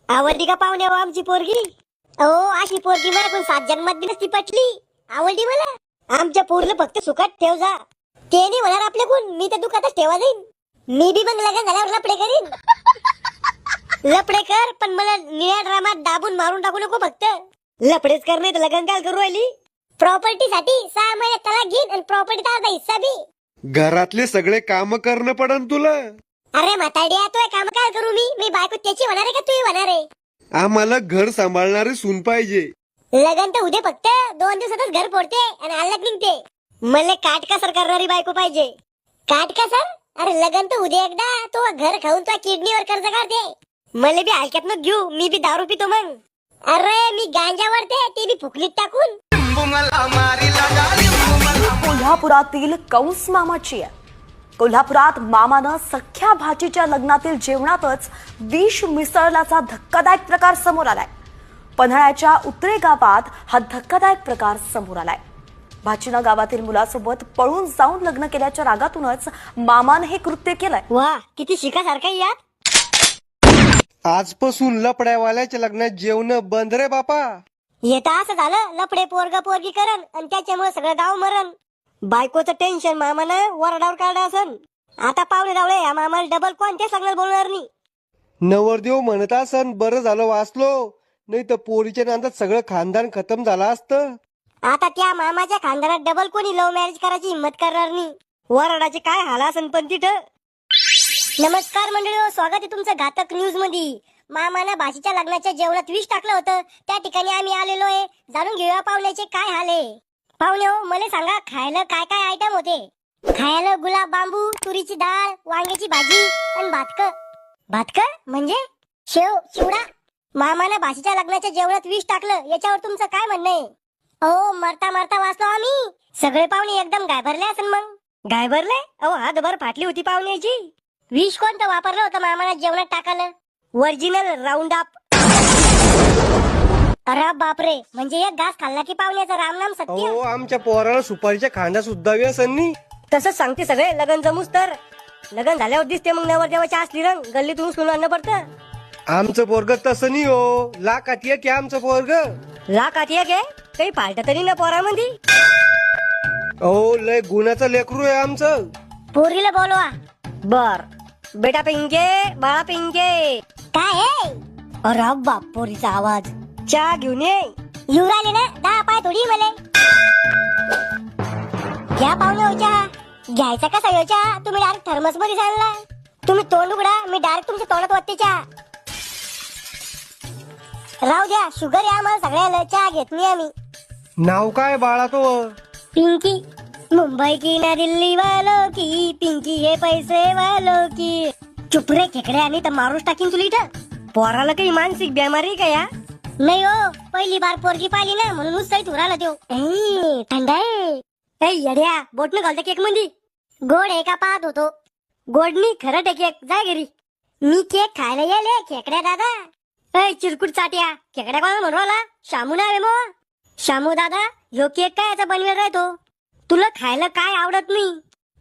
आवडली का पाहुणे हो आमची पोरगी? अहो अशी पोरगी मला कोण 7 जन्मात दिली ती पटली. आवडली मला. आमच्या पोरलं फक्त सुखात ठेव जा. ते नाही होणार आपल्या कोण, मी तर दुखातच ठेवा जाईन. मी बी मग लग्न झाल्यावर लपडे करीन. लपडे कर, पण मला निळ्या ड्रामात दाबून मारून टाकू नको फक्त. लपडेच कर, नाही तर लग्न काय करू राहिली? प्रॉपर्टी साठी 6 महिन्यात त्याला घेईन आणि प्रॉपर्टीचा अर्धा हिस्सा बी. घरातले सगळे काम करणं पडन तुला. अरे म्हाताड्या, तोय काम काय करू मी बायको त्याची होणार आहे का तू होणार आहे? आम्हाला घर सांभाळणारी सून पाहिजे. लगन तर उद्या फक्त 2 दिवसातच घर फोडते आणि अलग निघते. मला काटकसर करणारी बायको पाहिजे. काटकसर? अरे लगन तर उद्या एकदा, तो घर खाऊन तो किडनीवर कर्ज काढते. मला बी हलक्यात न घेऊ, मी बी दारू पितो मग. अरे मी गांजा वरते, ते बी फुकलीत टाकून. कोल्हापुरातील कंस मामाची आहे. कोल्हापुरात मामानं सख्या भाचीच्या लग्नातील जेवणातच विष मिसळल्याचा धक्कादायक प्रकार समोर आलाय. पन्हाळ्याच्या उतरे गावात हा धक्कादायक प्रकार समोर आलाय. भाचीनं गावातील मुलासोबत पळून जाऊन लग्न केल्याच्या रागातूनच मामानं हे कृत्य केलंय. वा, किती शिकासारखं यात. आजपासून लपड्यावाल्याच्या लग्नात जेवण बंद रे बापा. येता असं झालं, लपडे पोरग पोरगी करण आणि त्याच्यामुळे सगळं गाव मरण. बायकोचं टेन्शन मामानं वरडावर काढलं असन. आता पावले रावळे या मामाला डबल कोणत्याच लग्नात बोलणार नाही. नवरदेव म्हणत असन बरं झालं वाचलो, नाही तर पोरीच्या नांदात सगळं खानदान खतम झालं असतं. आता त्या मामाच्या खानदानात डबल कोणी लव्ह मॅरेज करायची हिंमत करणार नाही. वरडाचे काय हाल असन पण तिथं. नमस्कार मंडळी, स्वागत आहे तुमचं घातक न्यूज मध्ये. मामानं भाषेच्या लग्नाच्या जेवणात विष टाकलं होतं, त्या ठिकाणी आम्ही आलेलो आहे. जाणून घेऊया पाहुण्याचे काय हाल आहे. पाहुणे हो, मला सांगा खायला काय काय आयटम होते? खायला गुलाब बांबू, तुरीची डाळ, वांग्याची भाजी आणि भातक. भातक म्हणजे शेव चिवडा. मामानं भाषेच्या लग्नाच्या जेवणात विष टाकलं, याच्यावर तुमचं काय म्हणणं आहे? अहो मरता मरता वाचलो आम्ही. सगळे पाहुणे एकदम गायभरले असन. मग गायभरले? अहो हातभर फाटली होती पाहुण्याची. विष कोणतं वापरलं होतं मामानं जेवणात टाकायला? Original round up. अरे बापरे, म्हणजे एक घास खाल्ला की पाहुण्याचं रामनाम सत्य. हो, आमच्या पोराला सुपारीच्या खांदा सुद्धा व्यसनी. तसंच सांगते सगळे. लग्न जमूस तर लग्न झाल्यावर दिसते मग नवरदेवाच्या असली रंग गल्लीतून उचलून आणणं पडतं. आमचं पोरग तसं नाही हो, लाखात एक आहे आमचं पोरग. लाखात एक आहे? काही फालत तरी ना पोरामध्ये. हो, लय गुणाचं लेकरू आहे आमचं. पोरीला बोलवा. बर बेटा पिंके, बाळा पिंके. काय आहे? अरे बाप, पोरीचा आवाज. चहा घेऊन ये. येऊ राहिले ना, 10 पाय थोडी मले. घ्या पाहुणे हो चहा. घ्यायचा कसा हो चहा? तुम्ही डायरेक्ट थर्मस मध्ये सांगला. तुम्ही तोंड उघडा, मी डायरेक्ट तुमच्या तोंडात वाटते चहा. राहू द्या, शुगर आहे आम्हाला सगळ्याला, चहा घेत नाही आम्ही. नाव काय बाळा तो? पिंकी. मुंबई की ना दिल्ली वालों की, पिंकी हे पैसे वालों की. चुप रे खेकडे, आणि तर मारूच टाकीन तुला इथं. पोराला काही मानसिक बिमारी का या? नाही हो, पहिली बार पोरगी पाहिली ना म्हणून उत्साहित उराला देऊ. थंड आहे. येड्या, बोटनं घालते केक मध्ये. गोड आहे का पाहत होतो. गोडनी खरं आहे केक. जाय घरी. मी केक खायला गेले खेकड्या दादा. चिरकुट चाट्या. खेकड्या कोणा म्हणू राहिला? शामू नाव आहे मग. शामू दादा, ह्यो केक काय याचा बनवेल राहतो? तुला खायला काय आवडत नाही?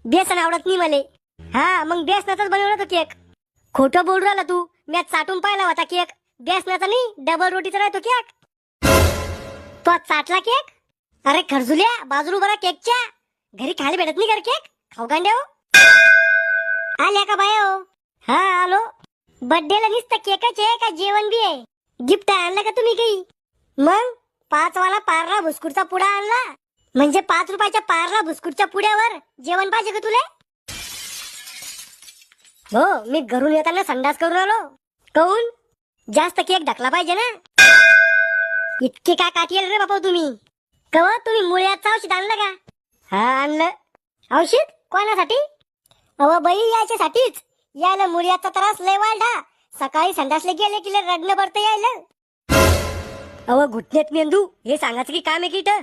बेसन आवडत नाही मले. हा, मग बेसनाचाच बनवला तो केक. खोटं बोलू राहिला तू. मी चाटून पाहिला होता केक. बेसनाचा नाही, डबल रोटीचा राहतो केक. तो चाटला केक? अरे खरजुल्या, बाजू बरा केकच्या. घरी खायला भेटत नाही कर केक? खाऊ गांड्या हो. आल्या का बाय हो? हा आलो. बर्थडेला नुसतं केकच आहे का जेवण बी आहे? गिफ्ट आणलं का तुम्ही काही? मग 5 वाला पार्ला बिस्कुटचा पुडा आणला. म्हणजे 5 रुपयाच्या पार्ला बिस्कुटच्या पुड्यावर जेवण पाहिजे का तुला? हो, मी घरून येताना संडास करून आलो. काऊन? जास्त केक ढकला पाहिजे ना. इतके काय काठी रे बापा तुम्ही? कवा तुम्ही मुळ्याचं औषध आणलं का? हा आणलं. औषध कोणासाठी? अव बाई, याच्यासाठीच. याला मुळ्याचा त्रास लय वाढला. सकाळी संडासले गेले की रडणं भरतं यायला. अव घुटण्यात मेंदू, हे सांगायचं की काम आहे की इथं?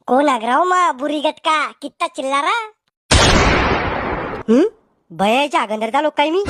कोण आग्राव मा बुरी गटका कित्ता चिल्लारा. भयाच्या आगंदरचा लोक काय मी.